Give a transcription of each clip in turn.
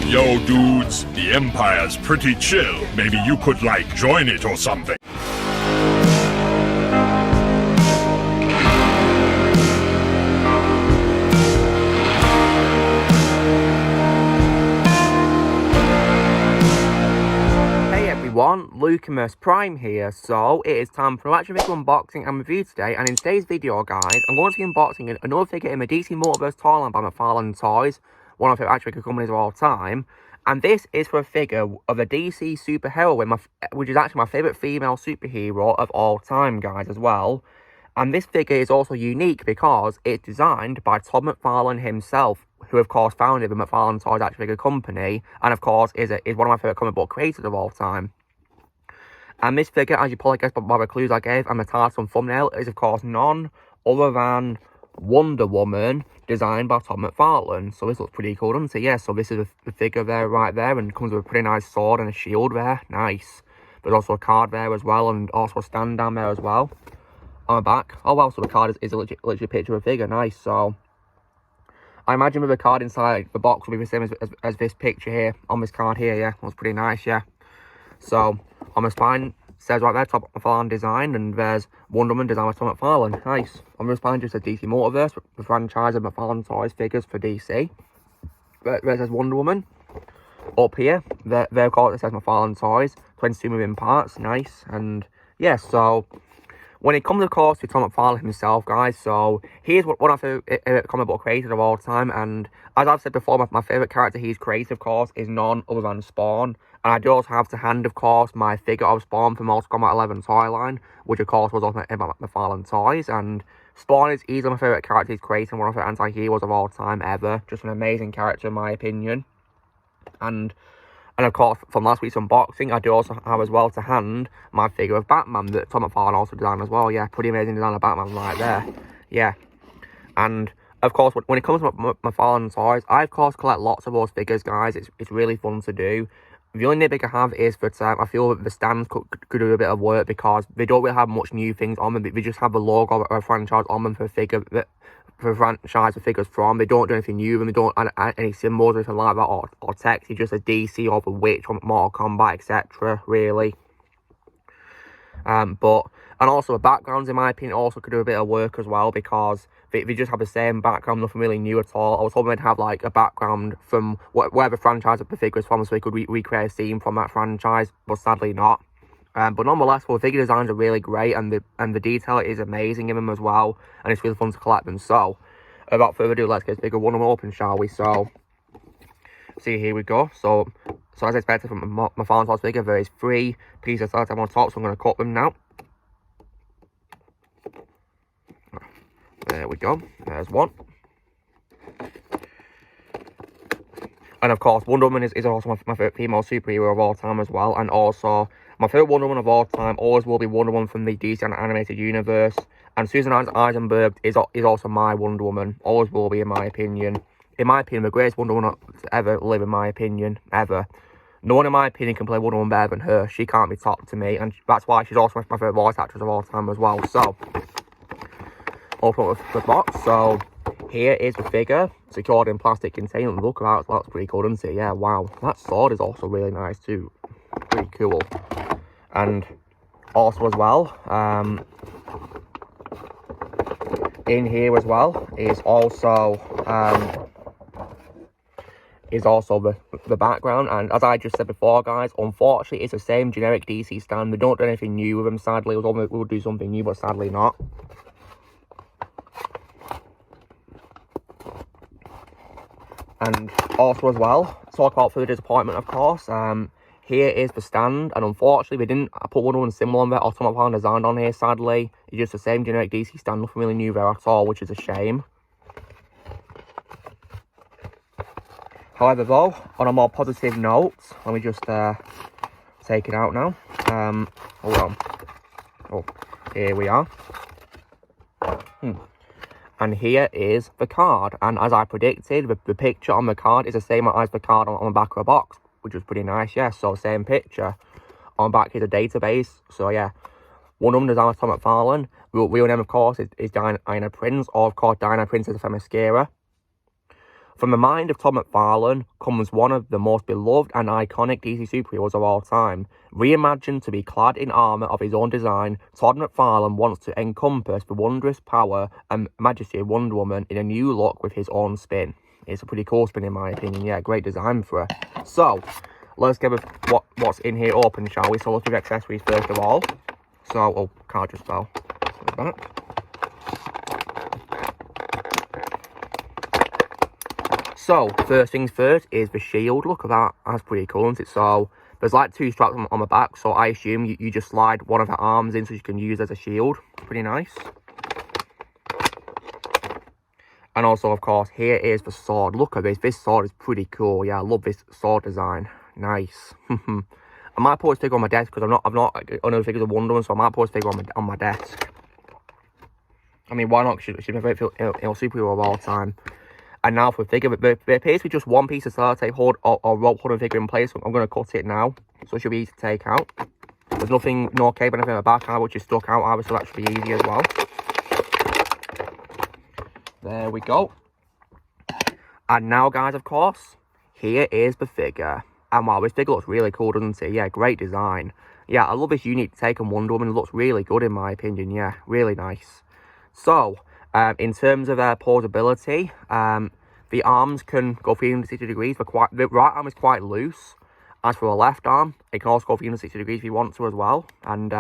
Yo, dudes, the Empire's pretty chill. Maybe you could, like, join it or something. Hey everyone, Multiverse Prime here. So, it is time for an action figure unboxing and review today, and in today's video, guys, I'm going to be unboxing another figure in the DC Multiverse toy line by McFarlane Toys, one of the action figure companies of all time. And this is for a figure of a DC superheroine, which is actually my favourite female superhero of all time, guys, as well. And this figure is also unique because it's designed by Todd McFarlane himself, who of course founded the McFarlane Toys action figure company, and of course is one of my favourite comic book creators of all time. And this figure, as you probably guessed by the clues I gave and the title and thumbnail, is of course none other than Wonder Woman, designed by Todd McFarlane. So this looks pretty cool, doesn't it? Yeah, so this is the figure there, right there, and comes with a pretty nice sword and a shield there. Nice. There's also a card there as well, and also a stand down there as well. On the back. Oh well, so the card is a legit picture of a figure. Nice. So I imagine with the card inside the box will be the same as this picture here, on this card here, yeah. That's pretty nice, yeah. So on the spine, says right there, Todd McFarlane design, and there's Wonder Woman designed by Todd McFarlane. Nice. On the spine just says DC Multiverse, the franchise of McFarlane Toys figures for DC. There says Wonder Woman. Up here, there of course it says McFarlane Toys, 22 moving parts. Nice. And yeah, so when it comes, of course, to Todd McFarlane himself, guys, so he is one of the comic book creators of all time, and as I've said before, my favourite character he's created, of course, is none other than Spawn. And I do also have to hand, of course, my figure of Spawn from Mortal Kombat 11 toy line, which, of course, was also made by McFarlane Toys. And Spawn is easily my favourite character he's created, and one of the anti-heroes of all time ever. Just an amazing character, in my opinion. And of course, from last week's unboxing, I do also have as well to hand my figure of Batman that Todd McFarlane also designed as well. Yeah, pretty amazing design of Batman right there. Yeah. And of course, when it comes to McFarlane Toys, I of course collect lots of those figures, guys. It's really fun to do. The only nitpick I have is that I feel that the stands could do a bit of work because they don't really have much new things on them. They just have the logo of a franchise on them for a figure that for a franchise the figures from. They don't do anything new, and they don't add any symbols or anything like that, or text. It's just a DC or the Witch or Mortal Kombat, etc. Really. And also the backgrounds, in my opinion, also could do a bit of work as well because they just have the same background, nothing really new at all. I was hoping they'd have like a background from whatever franchise the figure is from, so we could recreate a scene from that franchise, but sadly not. But nonetheless, well, the figure designs are really great, and the detail is amazing in them as well, and it's really fun to collect them. So, without further ado, let's get this figure one of them open, shall we? So, see, here we go. So as expected from my McFarlane Toys figure, there is 3 pieces of cellotape on top, so I'm going to cut them now. There we go. There's one. And of course, Wonder Woman is also my favourite female superhero of all time as well. And also, my favourite Wonder Woman of all time always will be Wonder Woman from the DC animated universe. And Susan Eisenberg is also my Wonder Woman. Always will be, in my opinion. In my opinion, the greatest Wonder Woman to ever live, in my opinion. Ever. No one, in my opinion, can play Wonder Woman better than her. She can't be topped to me. And that's why she's also my favourite voice actress of all time as well. So, open up the box. So here is the figure secured in plastic container. Look at that, that's pretty cool, isn't it? Yeah, wow. That sword is also really nice too. Pretty cool. And also as well, in here as well is also the background. And as I just said before, guys, unfortunately it's the same generic DC stand. They don't do anything new with them, sadly. We'll do something new, but sadly not. And also as well, talk about further disappointment, of course. Here is the stand, and unfortunately, we didn't put Wonder Woman symbol on there or Todd McFarlane design on here, sadly. It's just the same generic DC stand, nothing really new there at all, which is a shame. However, though, on a more positive note, let me just take it out now. Hold on. Oh, here we are. And here is the card. And as I predicted, the picture on the card is the same as the card on the back of the box, which was pretty nice, yeah. So, same picture. On the back is a database. So, yeah. Wonder Woman designed by Todd McFarlane. Real name, of course, is Diana Prince, or, of course, Diana Princess of Themyscira. From the mind of Todd McFarlane comes one of the most beloved and iconic DC superheroes of all time. Reimagined to be clad in armour of his own design, Todd McFarlane wants to encompass the wondrous power and majesty of Wonder Woman in a new look with his own spin. It's a pretty cool spin in my opinion. Yeah, great design for her. So, let's get what's in here open, shall we? So let's do the accessories first of all. So, oh, card just fell. Back. So, first things first is the shield. Look at that. That's pretty cool, isn't it? So, there's like 2 straps on the back. So, I assume you just slide one of the arms in so you can use as a shield. Pretty nice. And also, of course, here is the sword. Look at this. This sword is pretty cool. Yeah, I love this sword design. Nice. I might put this figure on my desk because I've not another figures of Wonder Woman, so I might put this figure on my desk. I mean, why not? She's my favourite superhero of all time. And now for the figure, there appears to be just one piece of sellotape hold or rope holding the figure in place. So I'm going to cut it now, so it should be easy to take out. There's nothing, no cable, anything in the back which is stuck out either, so that should be easy as well. There we go. And now, guys, of course, here is the figure. And wow, this figure looks really cool, doesn't it? Yeah, great design. Yeah, I love this unique take on Wonder Woman. It looks really good in my opinion. Yeah, really nice. So, in terms of portability, the arms can go 360 degrees. The right arm is quite loose. As for the left arm, it can also go 360 degrees if you want to as well. And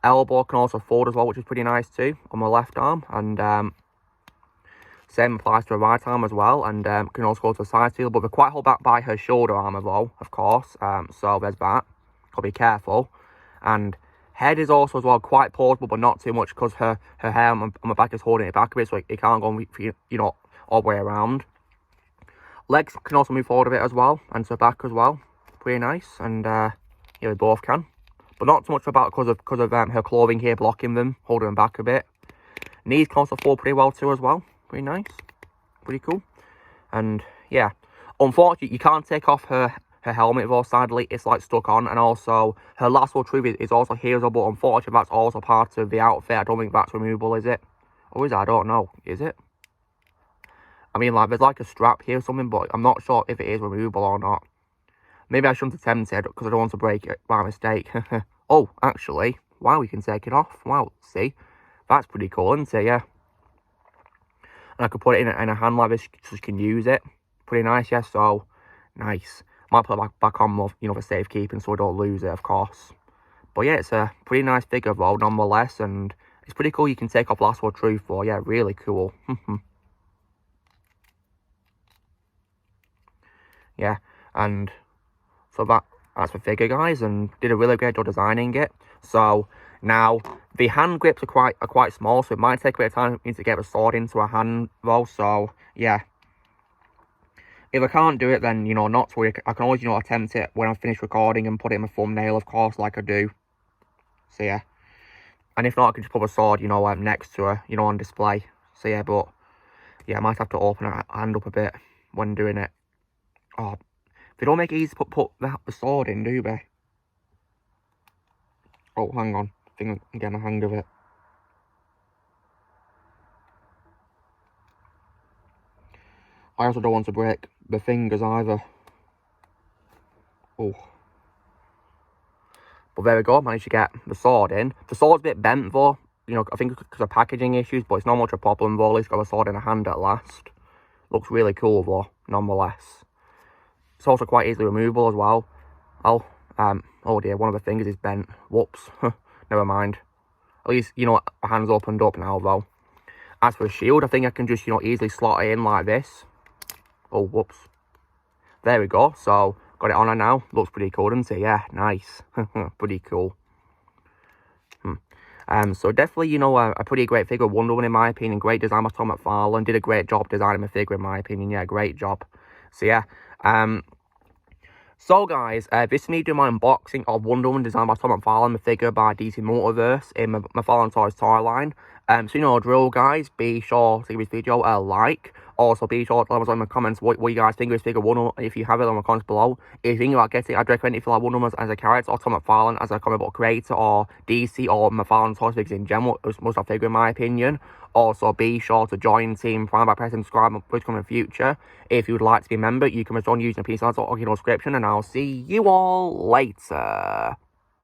elbow can also fold as well, which is pretty nice too on the left arm. And same applies to the right arm as well, and can also go to the side seal, but they're quite held back by her shoulder armour though, of course, so there's that. Got to be careful. And head is also as well quite portable, but not too much, because her hair on my back is holding it back a bit, so it can't go, you know, all the way around. Legs can also move forward a bit as well, and to the back as well. Pretty nice, and yeah, they both can. But not too much about because of her clothing here blocking them, holding them back a bit. Knees can also fold pretty well too as well. Pretty nice, pretty cool. And yeah, unfortunately you can't take off her helmet though, sadly. It's like stuck on. And also her lasso truth is also here as well, but unfortunately that's also part of the outfit. I don't think that's removable, is it? Or is it? I don't know. Is it? I mean, like, there's like a strap here or something, but I'm not sure if it is removable or not. Maybe I shouldn't attempt it because I don't want to break it by mistake. Oh, actually, wow, we can take it off. Wow, see, that's pretty cool, isn't it? Yeah. And I could put it in a hand like this so you can use it. Pretty nice, yeah, so nice. Might put it back on more, you know, for safekeeping so I don't lose it, of course. But yeah, it's a pretty nice figure though, nonetheless, and it's pretty cool. You can take off Lasso of Truth for, yeah, really cool. Yeah, and so that's the figure, guys, and did a really great job designing it. So now the hand grips are quite small, so it might take a bit of time to get the sword into a hand though. So yeah, if I can't do it, then, you know, not to worry. I can always, you know, attempt it when I finish recording and put it in my thumbnail, of course, like I do. So yeah, and if not, I can just put a sword, you know, next to her, you know, on display. So yeah, but yeah, I might have to open her hand up a bit when doing it. Oh, they don't make it easy to put the sword in, do they? Oh, hang on. I think I'm getting a hang of it. I also don't want to break the fingers either. Oh. But there we go. Managed to get the sword in. The sword's a bit bent though. You know, I think because of packaging issues, but it's not much of a problem though. At least got a sword in a hand at last. Looks really cool though, nonetheless. It's also quite easily removable as well. Oh dear, one of the fingers is bent. Whoops. Never mind. At least, you know, my hand's opened up now though. As for the shield, I think I can just, you know, easily slot it in like this. Oh, whoops. There we go. So, got it on her now. Looks pretty cool, doesn't it? Yeah, nice. Pretty cool. So definitely, you know, a pretty great figure of Wonder Woman in my opinion. Great design by Todd McFarlane. Did a great job designing the figure in my opinion. Yeah, great job. So yeah, so guys, this is me doing my unboxing of Wonder Woman designed by Todd McFarlane, the figure by DC Multiverse in McFarlane Toys toy line. So you know the drill, guys. Be sure to give this video a like. Also, be sure to let us know in the comments what you guys think of this figure 1, if you have it, in the comments below. If you think about getting it, I'd recommend it if you like Wonder Woman as a character, or Todd McFarlane as a comic book creator, or DC or McFarlane toy figures in general. It's most of figure in my opinion. Also, be sure to join Team Prime by pressing subscribe for the future. If you would like to be a member, you can join using a piece of description, and I'll see you all later.